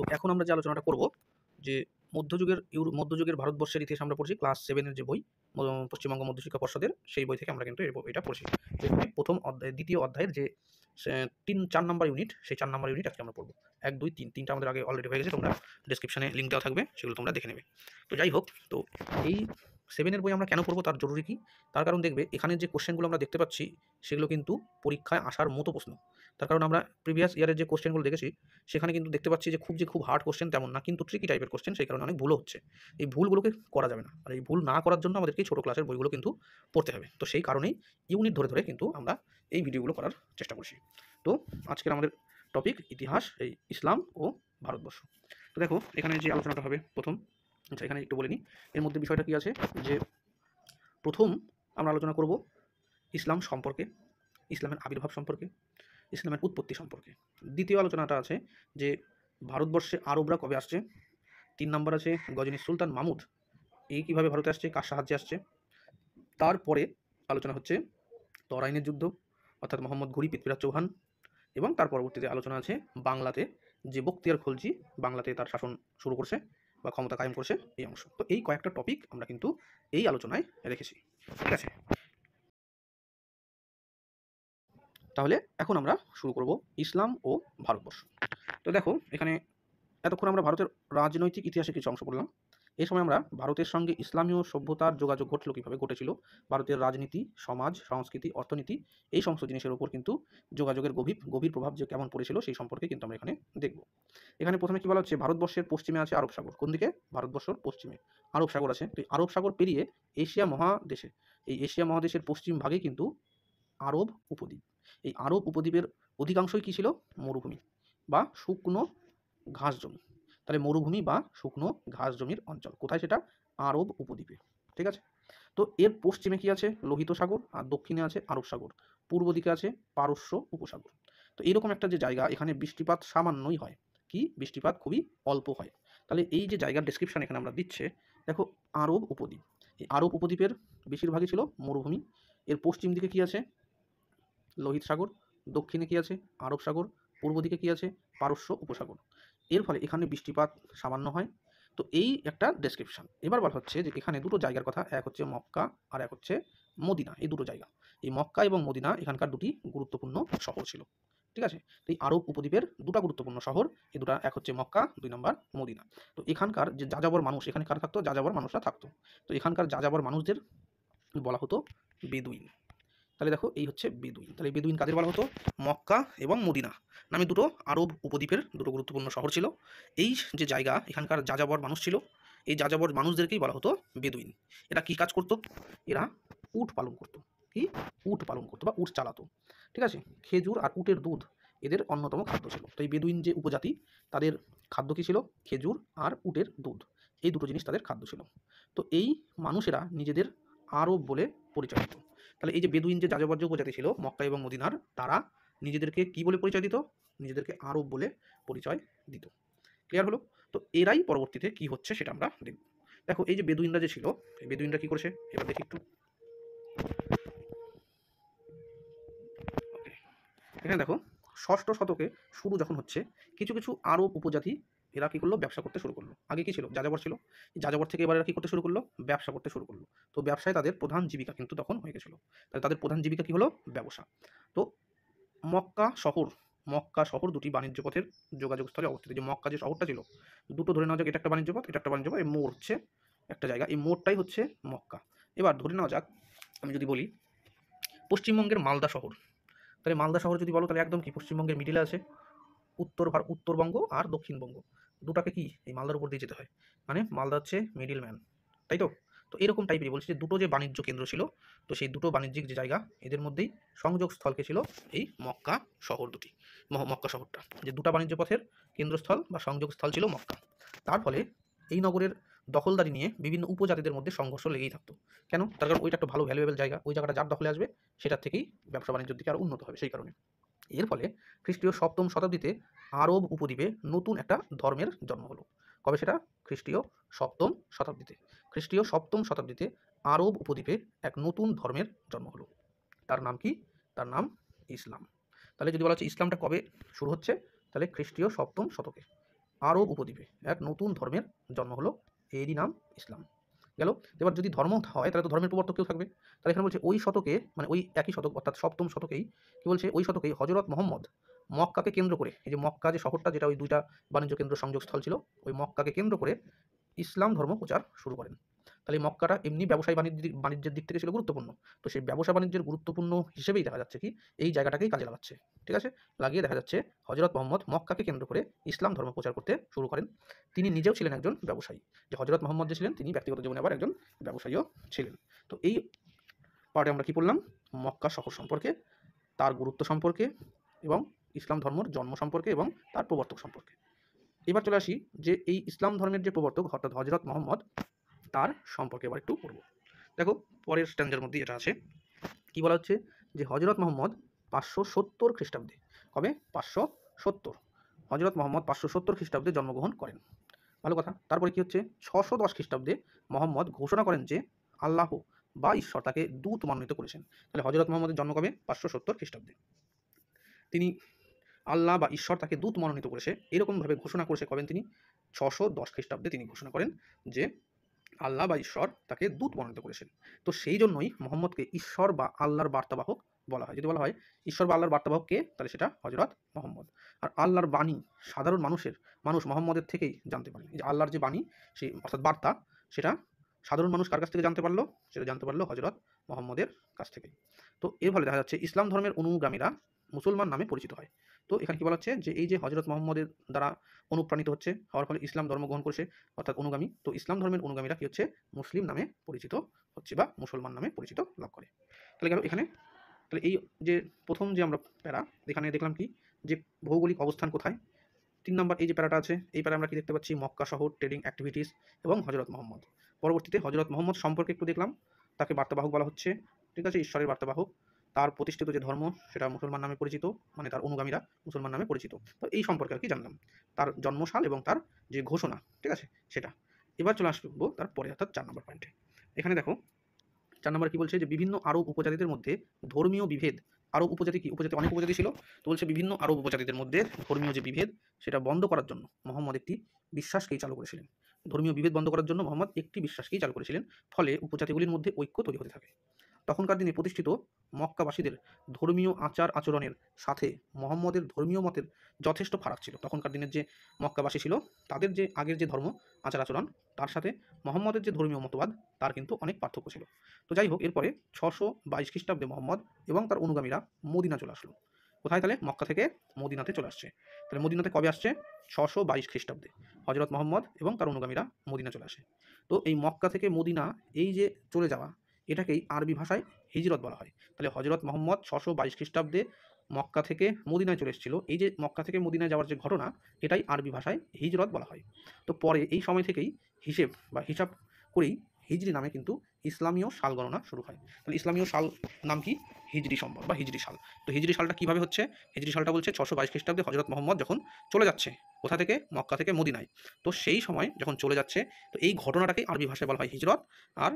তো এখন আমরা যে আলোচনাটা করব যে মধ্যযুগের ভারতবর্ষের ইতিহাস আমরা পড়ছি ক্লাস 7 এর যে বই পশ্চিমবঙ্গ মধ্যশিক্ষা পর্ষদের সেই বই থেকে আমরা কিন্তু এটা পড়ছি। এখানে প্রথম অধ্যায় দ্বিতীয় অধ্যায়ের যে 4 নাম্বার ইউনিট সেই 4 নাম্বার ইউনিট আজকে আমরা পড়ব। 1, 2, 3 তিনটা আমাদের আগে অলরেডি হয়ে গেছে, তোমরা ডেসক্রিপশনে লিঙ্ক দেওয়া থাকবে, সেগুলো তোমরা দেখে নেবে। তো যাই হোক, তো এই 7 এর বই আমরা কেন পড়বো তার জরুরি কি? তার কারণ দেখবে এখানে যে কোশ্চেনগুলো আমরা দেখতে পাচ্ছি সেগুলো কিন্তু পরীক্ষায় আসার মতো প্রশ্ন। তার কারণ আমরা প্রিভিয়াস ইয়ারের যে কোশ্চেনগুলো দেখেছি সেখানে কিন্তু দেখতে পাচ্ছি যে খুব হার্ড কোশ্চেন তেমন না, কিন্তু ট্রিকি টাইপের কোশ্চেন, সেই কারণে অনেক ভুলও হচ্ছে। এই ভুলগুলোকে করা যাবে না, আর এই ভুল না করার জন্য আমাদেরকে ছোটো ক্লাসের বইগুলো কিন্তু পড়তে হবে। তো সেই কারণেই ইউনিট ধরে ধরে কিন্তু আমরা এই ভিডিওগুলো করার চেষ্টা করছি। তো আজকের আমাদের টপিক ইতিহাস, এই ইসলাম ও ভারতবর্ষ। তো দেখো এখানে যে আলোচনাটা হবে প্রথম, আচ্ছা এখানে একটু বলে নিই এর মধ্যে বিষয়টা কী আছে। যে প্রথম আমরা আলোচনা করব ইসলাম সম্পর্কে, ইসলামের আবির্ভাব সম্পর্কে, ইসলামের উৎপত্তি সম্পর্কে। দ্বিতীয় আলোচনাটা আছে যে ভারতবর্ষে আরবরা কবে আসছে। 3 নাম্বার আছে গজনী সুলতান মাহমুদ এই কীভাবে ভারতে আসছে, কার সাহায্যে আসছে। তারপরে আলোচনা হচ্ছে তরাইনের যুদ্ধ, অর্থাৎ মোহাম্মদ ঘুরি পৃথ্বীরাজ চৌহান, এবং তার পরবর্তীতে আলোচনা আছে বাংলাতে যে বখতিয়ার খলজি বাংলাতে তার শাসন শুরু করছে বা ক্ষমতা কায়েম করছে এই অংশ। তো এই কয়েকটা টপিক আমরা কিন্তু এই আলোচনায় রেখেছি, ঠিক আছে। তাহলে এখন আমরা শুরু করব ইসলাম ও ভারতবর্ষ। তো দেখো এখানে এতক্ষণ আমরা ভারতের রাজনৈতিক ইতিহাসে কিছু অংশ পড়লাম। এই সময় আমরা ভারতের সঙ্গে ইসলামীয় সভ্যতার যোগাযোগ ঘটলো কীভাবে, ঘটেছিল, ভারতের রাজনীতি, সমাজ, সংস্কৃতি, অর্থনীতি এই সমস্ত জিনিসের উপর কিন্তু যোগাযোগের গভীর প্রভাব যে কেমন পড়েছিল সেই সম্পর্কে কিন্তু আমরা এখানে দেখব। এখানে প্রথমে কী বলা হচ্ছে, ভারতবর্ষের পশ্চিমে আছে আরব সাগর। কোন দিকে? ভারতবর্ষের পশ্চিমে আরব সাগর আছে। তো আরব সাগর পেরিয়ে এশিয়া মহাদেশে, এই এশিয়া মহাদেশের পশ্চিম ভাগে কিন্তু আরব উপদ্বীপ। এই আরব উপদ্বীপের অধিকাংশই কী ছিল? মরুভূমি বা শুকনো ঘাস জমি। তাহলে মরুভূমি বা শুকনো ঘাস জমির অঞ্চল কোথায়? সেটা আরব উপদ্বীপে, ঠিক আছে। তো এর পশ্চিমে কি আছে? লোহিত সাগর, আর দক্ষিণে আছে আরব সাগর, পূর্ব দিকে আছে পারস্য উপসাগর। তো এরকম একটা যে জায়গা, এখানে বৃষ্টিপাত সামান্যই হয়, কি বৃষ্টিপাত খুবই অল্প হয়। তাহলে এই যে জায়গার ডেসক্রিপশন এখানে আমরা দিচ্ছে, দেখো আরব উপদ্বীপ, এই আরব উপদ্বীপের বেশিরভাগই ছিল মরুভূমি। এর পশ্চিম দিকে কি আছে? লোহিত সাগর, দক্ষিণে কি আছে? আরব সাগর, পূর্ব দিকে কি আছে? পারস্য উপসাগর। এর ফলে এখানে বৃষ্টিপাত সামান্য হয়। তো এই একটা ডেসক্রিপশন। এবার বলা হচ্ছে যে এখানে দুটো জায়গার কথা, এক হচ্ছে মক্কা আর এক হচ্ছে মদিনা। এই দুটো জায়গা, এই মক্কা এবং মদিনা এখানকার দুটি গুরুত্বপূর্ণ শহর ছিল, ঠিক আছে। তো এই আরব উপদ্বীপের দুটো গুরুত্বপূর্ণ শহর, এই দুটো, এক হচ্ছে মক্কা, 2 নাম্বার মদিনা। তো এখানকার যে যাযাবর মানুষ, এখানে কারা থাকতো? যাযাবর মানুষরা থাকতো। তো এখানকার যাযাবর মানুষদের বলা হতো বেদুইন। তাহলে দেখো এই হচ্ছে বেদুইন। তাহলে বেদুইন কাদের বলা হতো? মক্কা এবং মদিনা নামে দুটো আরব উপদ্বীপের দুটো গুরুত্বপূর্ণ শহর ছিল। এই যে জায়গা, এখানকার যাযাবর মানুষ ছিল, এই যাযাবর মানুষদেরকেই বলা হতো বেদুইন। এরা কি কাজ করতো? এরা উট পালন করতো। কি? উট পালন করতো বা উট চালাতো, ঠিক আছে। খেজুর আর উটের দুধ এদের অন্যতম খাদ্য ছিল। তো এই বেদুইন যে উপজাতি, তাদের খাদ্য কী ছিল? খেজুর আর উটের দুধ, এই দুটো জিনিস তাদের খাদ্য ছিল। তো এই মানুষেরা নিজেদের আরব বলে পরিচয় দিত। তাহলে এই যে বেদুইন যে যাযাবর যে উপজাতি ছিল মক্কা এবং মদিনার, তারা নিজেদেরকে কি বলে পরিচয় দিত? নিজেদেরকে আরব বলে পরিচয় দিত। ক্লিয়ার হলো? তো এরাই পরবর্তীতে কি হচ্ছে সেটা আমরা দেখব। দেখো এই যে বেদুইনরা যে ছিল, এই বেদুইনরা কি করেছে এবার দেখি একটু। এখানে দেখো 6ষ্ঠ শতকে শুরু যখন হচ্ছে, কিছু কিছু আরব উপজাতি এরা কী করলো? ব্যবসা করতে শুরু করলো। আগে কী ছিল? যাযাবর ছিল। যাযাবর থেকে এবার এরা কী করতে শুরু করলো? ব্যবসা করতে শুরু করলো। তো ব্যবসায় তাদের প্রধান জীবিকা কিন্তু তখন হয়ে গেছিলো। তাহলে তাদের প্রধান জীবিকা কী হলো? ব্যবসা। তো মক্কা শহর দুটি বাণিজ্য পথের যোগাযোগস্থলে অবস্থিত। যে মক্কা যে শহরটা ছিল, দুটো ধরে নেওয়া যাক, এটা একটা বাণিজ্য পথ, এটা একটা বাণিজ্য পথ, এই মোড় হচ্ছে একটা জায়গা, এই মোড়টাই হচ্ছে মক্কা। এবার ধরে নেওয়া যাক, আমি যদি বলি পশ্চিমবঙ্গের মালদা শহর, তাহলে মালদা শহর যদি বলো তাহলে একদম কি পশ্চিমবঙ্গের মিডিলে আছে, উত্তরবঙ্গ আর দক্ষিণবঙ্গ দুটাকে কি এই মালদার উপর দিয়ে যেতে হয়, মানে মালদা হচ্ছে মিডিল ম্যান, তাই তো। তো এরকম টাইপেরই বলছি যে দুটো যে বাণিজ্য কেন্দ্র ছিল, তো সেই দুটো বাণিজ্যিক যে জায়গা এদের মধ্যেই সংযোগস্থলকে ছিল এই মক্কা শহর দুটি। মক্কা শহরটা যে দুটো বাণিজ্য পথের কেন্দ্রস্থল বা সংযোগস্থল ছিল মক্কা। তার ফলে এই নগরের দখলদারি নিয়ে বিভিন্ন উপজাতিদের মধ্যে সংঘর্ষ লেগেই থাকতো। কেন? তার কারণ ওইটা একটা ভালো ভ্যালুয়েবল জায়গা, ওই জায়গাটা যার দখলে আসবে সেটার থেকেই ব্যবসা বাণিজ্যের দিকে আরও উন্নত হবে, সেই কারণে। এর ফলে খ্রিস্টীয় 7ম শতাব্দীতে আরব উপদ্বীপে নতুন একটা ধর্মের জন্ম হলো। কবে সেটা? খ্রিস্টীয় 7ম শতাব্দীতে। খ্রিস্টীয় 7ম শতাব্দীতে আরব উপদ্বীপে এক নতুন ধর্মের জন্ম হলো। তার নাম কি? তার নাম ইসলাম। তাহলে যদি বলা হচ্ছে ইসলামটা কবে শুরু হচ্ছে, তাহলে খ্রিস্টীয় 7ম শতকে। আরব উপদ্বীপে এক নতুন ধর্মের জন্ম হলো, এরই নাম ইসলাম। গেল। এবার যদি ধর্ম হয় তাহলে তো ধর্মের প্রবর্তক কেউ থাকবে। তাহলে এখানে বলছে ওই শতকে, মানে ওই একই শতক অর্থাৎ সপ্তম শতকেই কি বলছে, ওই শতকেই হযরত মুহাম্মদ মক্কাকে কেন্দ্র করে, এই যে মক্কা যে শহরটা, যেটা ওই দুইটা বাণিজ্য কেন্দ্র সংযোগস্থল ছিল, ওই মক্কাকে কেন্দ্র করে ইসলাম ধর্ম প্রচার শুরু করেন। তাহলে এই মক্কাটা এমনি ব্যবসায় বাণিজ্যের দিক থেকে ছিল গুরুত্বপূর্ণ। তো সেই ব্যবসা বাণিজ্যের গুরুত্বপূর্ণ হিসেবেই দেখা যাচ্ছে কি এই জায়গাটাকেই কাজে লাগাচ্ছে। ঠিক আছে? লাগিয়ে দেখা যাচ্ছে হযরত মুহাম্মদ মক্কাকে কেন্দ্র করে ইসলাম ধর্ম প্রচার করতে শুরু করেন। তিনি নিজেও ছিলেন একজন ব্যবসায়ী। যে হযরত মুহাম্মদ যে ছিলেন, তিনি ব্যক্তিগত জীবনে আবার একজন ব্যবসায়ীও ছিলেন। তো এই পার্টে আমরা কি পড়লাম? মক্কা শহর সম্পর্কে, তার গুরুত্ব সম্পর্কে, এবং ইসলাম ধর্মের জন্ম সম্পর্কে এবং তার প্রবর্তক সম্পর্কে। এবার চলে আসি যে এই ইসলাম ধর্মের যে প্রবর্তক অর্থাৎ হযরত মুহাম্মদ, তার সম্পর্কে এবার একটু পড়ব। দেখো পরের স্ট্যান্ডার মধ্যে এটা আছে, কি বলা হচ্ছে যে হযরত মুহাম্মদ 570 খ্রিস্টাব্দে, কবে? 570, হযরত মুহাম্মদ 570 খ্রিস্টাব্দে জন্মগ্রহণ করেন। ভালো কথা। তারপরে কি হচ্ছে, 610 খ্রিস্টাব্দে মুহাম্মদ ঘোষণা করেন যে আল্লাহ বা ঈশ্বর তাকে দূত মনোনীত করেছেন। তাহলে হযরত মুহাম্মদের জন্ম কবে? 570 খ্রিস্টাব্দে। তিনি আল্লাহ বা ঈশ্বর তাকে দূত মনোনীত করেছে, এরকমভাবে ঘোষণা করেছে কবেন তিনি? 610 খ্রিস্টাব্দে তিনি ঘোষণা করেন যে আল্লাহ বা ঈশ্বর তাকে দূত মনোনীত করেছেন। তো সেই জন্যই মুহাম্মদকে ঈশ্বর বা আল্লাহর বার্তাবাহক বলা হয়। যদি বলা হয় ঈশ্বর বা আল্লাহর বার্তাবাহক কে, তাহলে সেটা হযরত মুহাম্মদ। আর আল্লাহর বাণী সাধারণ মানুষ মুহাম্মদের থেকেই জানতে পারে। এই যে আল্লাহর যে বাণী, সেই অর্থাৎ বার্তা, সেটা সাধারণ মানুষ কার কাছ থেকে জানতে পারলো? সেটা জানতে পারলো হযরত মুহাম্মদের কাছ থেকেই। তো এর ফলে দেখা যাচ্ছে ইসলাম ধর্মের অনুগামীরা মুসলমান নামে পরিচিত হয়। তো এখানে কি বলা হচ্ছে যে এই যে হযরত মুহাম্মদের দ্বারা অনুপ্রাণিত হওয়ার ফলে ইসলাম ধর্ম গ্রহণ করেছে, অর্থাৎ অনুগামী, তো ইসলাম ধর্মের অনুগামীরা কি হচ্ছে? মুসলিম নামে পরিচিত হচ্ছে বা মুসলমান নামে পরিচিত লাভ করে। তাহলে গেল এখানে। তাহলে এই যে প্রথম যে আমরা প্যারা, এখানে দেখলাম কি যে ভৌগোলিক অবস্থান কোথায়। 3 নম্বর এই যে প্যারাটা আছে, এই প্যারা আমরা কি দেখতে পাচ্ছি? মক্কা শহর, ট্রেডিং অ্যাক্টিভিটিস এবং হযরত মুহাম্মদ। পরবর্তীতে হযরত মুহাম্মদ সম্পর্কে একটু দেখলাম, তাকে বার্তাবাহক বলা হচ্ছে। ঠিক আছে? ঈশ্বরের বার্তাবাহক। তার প্রতিষ্ঠিত যে ধর্ম, সেটা মুসলমান নামে পরিচিত, মানে তার অনুগামীরা মুসলমান নামে পরিচিত। তো এই সম্পর্কে আর কি জানলাম, তার জন্মসাল এবং তার যে ঘোষণা, ঠিক আছে, সেটা। এবার চলে আসবো তারপরে, অর্থাৎ 4 নম্বর পয়েন্টে। এখানে দেখো 4 নম্বরে কি বলছে যে বিভিন্ন আরব উপজাতিদের মধ্যে ধর্মীয় বিভেদ। আরব উপজাতি কি? উপজাতি অনেক উপজাতি ছিল। তো বলছে বিভিন্ন আরব উপজাতিদের মধ্যে ধর্মীয় যে বিভেদ, সেটা বন্ধ করার জন্য মুহাম্মদ একটি বিশ্বাসকেই চালু করেছিলেন। ধর্মীয় বিভেদ বন্ধ করার জন্য মুহাম্মদ একটি বিশ্বাসকেই চালু করেছিলেন। ফলে উপজাতিগুলির মধ্যে ঐক্য তৈরি হতে থাকে। তখনকার দিনে প্রতিষ্ঠিত মক্কাবাসীদের ধর্মীয় আচার আচরণের সাথে মুহাম্মদের ধর্মীয় মতের যথেষ্ট ফারাক ছিল। তখনকার দিনের যে মক্কাবাসী ছিল, তাদের যে আগের যে ধর্ম আচার আচরণ, তার সাথে মুহাম্মদের যে ধর্মীয় মতবাদ, তার কিন্তু অনেক পার্থক্য ছিল। তো যাই হোক, এরপরে 622 খ্রিস্টাব্দে মুহাম্মদ এবং তার অনুগামীরা মদিনা চলে আসলো। কোথায়? তাহলে মক্কা থেকে মদিনাতে চলে আসছে। তাহলে মদিনাতে কবে আসছে? 622 খ্রিস্টাব্দে হযরত মুহাম্মদ এবং তার অনুগামীরা মদিনা চলে আসে। তো এই মক্কা থেকে মদিনা, এই যে চলে যাওয়া, এটাকেই আরবি ভাষায় হিজরত বলা হয়। তাহলে হযরত মুহাম্মদ 622 খ্রিস্টাব্দে মক্কা থেকে মদিনায় চলে এসেছিল। এই যে মক্কা থেকে মদিনায় যাওয়ার যে ঘটনা, এটাই আরবি ভাষায় হিজরত বলা হয়। তো পরে এই সময় থেকেই হিসাব করেই হিজরি নামে কিন্তু ইসলামীয় সাল গণনা শুরু হয়। তাহলে ইসলামীয় সাল নাম কি? হিজরি সম্বত বা হিজরি সাল। তো হিজরি সালটা কিভাবে হচ্ছে? হিজরি সালটা বলছে 622 খ্রিস্টাব্দে হযরত মুহাম্মদ যখন চলে যাচ্ছে, কোথা থেকে? মক্কা থেকে মদিনায়। তো সেই সময় যখন চলে যাচ্ছে, তো এই ঘটনাটাকেই আরবি ভাষায় বলা হয় হিজরত। আর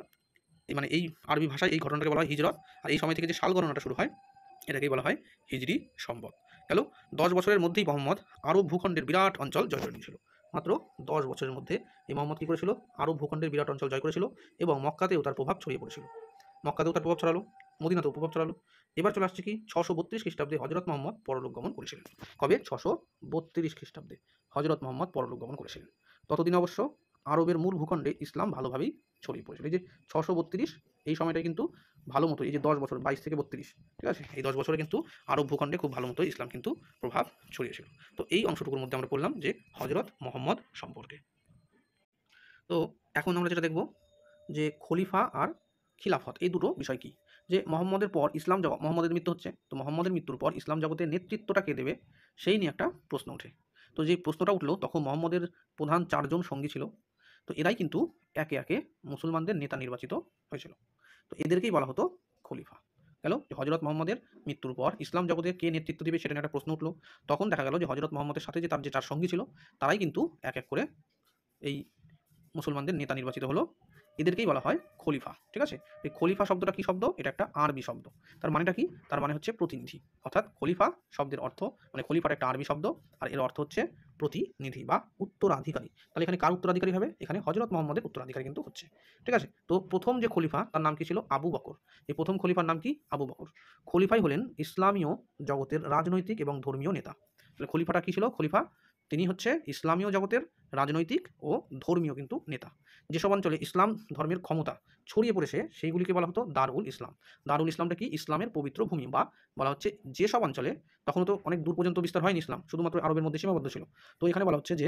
মানে এই আরবি ভাষায় এই ঘটনাটাকে বলা হয় হিজরত। আর এই সময় থেকে যে সাল গণনাটা শুরু হয়, এটাকেই বলা হয় হিজরি সম্বত। গেল। 10 বছরের মধ্যেই মুহাম্মদ আরব ভূখণ্ডের বিরাট অঞ্চল জয় করে নিয়েছিল। মাত্র 10 বছরের মধ্যে এই মুহাম্মদ কী করেছিল? আরব ভূখণ্ডের বিরাট অঞ্চল জয় করেছিল এবং মক্কাতেও তার প্রভাব ছড়িয়ে পড়েছিল। মক্কাতেও তার প্রভাব ছড়ালো, মদিনাতেও প্রভাব ছড়ালো। এবার চলে আসছে কি 632 খ্রিস্টাব্দে হযরত মুহাম্মদ পরলোক গমন করেছিলেন। কবে? 632 খ্রিস্টাব্দে হযরত মুহাম্মদ পরলোক গমন করেছিলেন। ততদিন অবশ্য আরবের মূল ভূখণ্ডে ইসলাম ভালোভাবেই ছড়িয়ে পড়েছিল। এই যে 632, এই সময়টাই কিন্তু ভালো মতো, এই যে 10 বছর, 22 থেকে 32, ঠিক আছে, এই 10 বছরে কিন্তু আরব ভূখণ্ডে খুব ভালো মতো ইসলাম কিন্তু প্রভাব ছড়িয়েছিল। তো এই অংশটুকুর মধ্যে আমরা পড়লাম যে হযরত মুহাম্মদ সম্পর্কে। তো এখন আমরা যেটা দেখব যে খলিফা আর খিলাফত, এই দুটো বিষয় কি। যে মুহাম্মদের পর ইসলাম জগৎ, মুহাম্মদের মৃত্যু হচ্ছে, তো মুহাম্মদের মৃত্যুর পর ইসলাম জগতের নেতৃত্বটা কে দেবে, সেই নিয়ে একটা প্রশ্ন ওঠে। তো যে প্রশ্নটা উঠলো, তখন মুহাম্মদের প্রধান 4 জন সঙ্গী ছিল। তো এরাই কিন্তু একে একে মুসলমানদের নেতা নির্বাচিত হয়েছিল। তো এদেরকেই বলা হতো খলিফা। গেল। যে হযরত মুহাম্মদের মৃত্যুর পর ইসলাম জগতে কে নেতৃত্ব দিবে, সেটা নিয়ে একটা প্রশ্ন উঠলো। তখন দেখা গেল যে হযরত মুহাম্মদের সাথে যে তার যে 4 সঙ্গী ছিল, তারাই কিন্তু এক এক করে এই মুসলমানদের নেতা নির্বাচিত হলো এদেরকেই বলা হয় খলিফা। ঠিক আছে, এই খলিফা শব্দটা কি শব্দ? এটা একটা আরবি শব্দ। তার মানেটা কি? তার মানে হচ্ছে প্রতিনিধি। অর্থাৎ খলিফা শব্দের অর্থ, মানে খলিফাটা একটা আরবি শব্দ, আর এর অর্থ হচ্ছে প্রতিনিধি বা উত্তরাধিকারী। তাহলে এখানে কার উত্তরাধিকারী হবে? এখানে হযরত মুহাম্মদের উত্তরাধিকারী কিন্তু হচ্ছে। ঠিক আছে, তো প্রথম যে খলিফা তার নাম কি ছিল? আবু বকর। এই প্রথম খলিফার নাম কি? আবু বকর। খলিফাই হলেন ইসলামীয় জগতের রাজনৈতিক এবং ধর্মীয় নেতা। তাহলে খলিফাটা কি ছিল? খলিফা তিনি হচ্ছে ইসলামীয় জগতের রাজনৈতিক ও ধর্মীয় কিন্তু নেতা। যেসব অঞ্চলে ইসলাম ধর্মের ক্ষমতা ছড়িয়ে পড়েছে সেইগুলিকে বলা হতো দারুল ইসলাম। দারুল ইসলামটা কি? ইসলামের পবিত্র ভূমি, বা বলা হচ্ছে যেসব অঞ্চলে, তখন তো অনেক দূর পর্যন্ত বিস্তার হয়নি ইসলাম, শুধুমাত্র আরবের মধ্যে সীমাবদ্ধ ছিল। তো এখানে বলা হচ্ছে যে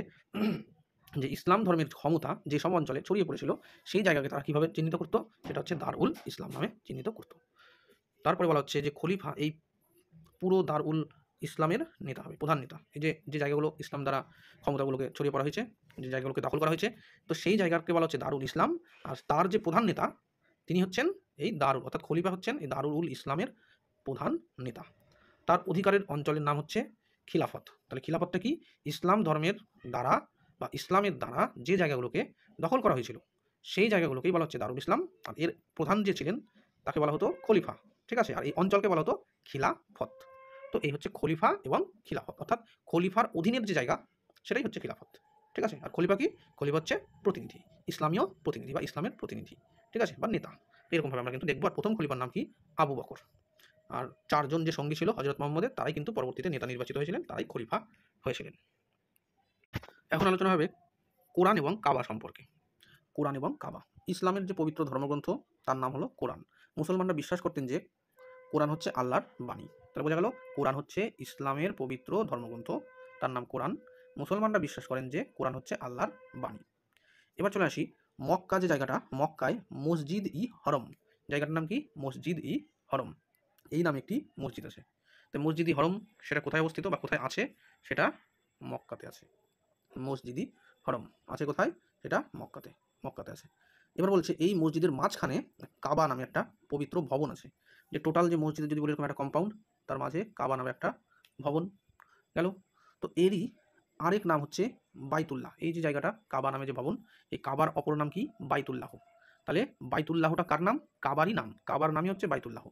যে ইসলাম ধর্মের ক্ষমতা যেসব অঞ্চলে ছড়িয়ে পড়েছিল সেই জায়গাকে তারা কীভাবে চিহ্নিত করতো? সেটা হচ্ছে দারুল ইসলাম নামে চিহ্নিত করতো। তারপরে বলা হচ্ছে যে খলিফা এই পুরো দারুল ইসলামের নেতা হবে, প্রধান নেতা। এই যে যে জায়গাগুলো ইসলাম দ্বারা ক্ষমতাগুলোকে ছড়িয়ে পড়া হয়েছে, যে জায়গাগুলোকে দখল করা হয়েছে, তো সেই জায়গাকে বলা হচ্ছে দারুল ইসলাম। আর তার যে প্রধান নেতা তিনি হচ্ছেন এই দারুল, অর্থাৎ খলিফা হচ্ছেন এই দারুল ইসলামের প্রধান নেতা। তার অধিকারের অঞ্চলের নাম হচ্ছে খিলাফত। তাহলে খিলাফতটা কি? ইসলাম ধর্মের দ্বারা বা ইসলামের দ্বারা যে জায়গাগুলোকে দখল করা হয়েছিল সেই জায়গাগুলোকেই বলা হচ্ছে দারুল ইসলাম। আর এর প্রধান যে ছিলেন তাকে বলা হতো খলিফা। ঠিক আছে, আর এই অঞ্চলকে বলা হতো খিলাফত। তো এই হচ্ছে খলিফা এবং খিলাফত, অর্থাৎ খলিফার অধীনের যে জায়গা সেটাই হচ্ছে খিলাফত। ঠিক আছে, আর খলিফা কি? খলিফা হচ্ছে প্রতিনিধি, ইসলামীয় প্রতিনিধি বা ইসলামের প্রতিনিধি। ঠিক আছে, বা নেতা। এরকমভাবে আমরা কিন্তু দেখবো। আর প্রথম খলিফার নাম কি? আবু বকর। আর চারজন যে সঙ্গী ছিল হযরত মুহাম্মদের, তারাই কিন্তু পরবর্তীতে নেতা নির্বাচিত হয়েছিলেন, তারাই খলিফা হয়েছিলেন। এখন আলোচনা হবে কোরআন এবং কাবা সম্পর্কে। কোরআন এবং কাবা, ইসলামের যে পবিত্র ধর্মগ্রন্থ তার নাম হলো কোরআন। মুসলমানরা বিশ্বাস করতেন যে কোরআন হচ্ছে আল্লাহর বাণী। তাহলে বোঝা গেল কোরআন হচ্ছে ইসলামের পবিত্র ধর্মগ্রন্থ, তার নাম কোরআন। মুসলমানরা বিশ্বাস করেন যে কোরআন হচ্ছে আল্লাহর বাণী। এবার চলে আসি মক্কা যে জায়গাটা, মক্কায় মসজিদ ই হরম, জায়গাটার নাম কি? মসজিদ ই হরম। এই নামে একটি মসজিদ আছে। তো মসজিদ ই হরম সেটা কোথায় অবস্থিত বা কোথায় আছে? সেটা মক্কাতে আছে। মসজিদ ই হরম আছে কোথায়? সেটা মক্কাতে, মক্কাতে আছে। এবার বলছে এই মসজিদের মাঝখানে কাবা নামে একটা পবিত্র ভবন আছে। যে টোটাল যে মসজিদের যদি বলি এরকম একটা কম্পাউন্ড, তার মাঝে কাবা নামে একটা ভবন গেল। তো এরই আরেক নাম হচ্ছে বাইতুল্লাহ। এই যে জায়গাটা কাবা নামে যে ভবন, এই কাবার অপর নাম কি? বাইতুল্লাহ। তাহলে বাইতুল্লাহটা কার নাম? কাবারই নাম, কাবার নামই হচ্ছে বাইতুল্লাহ।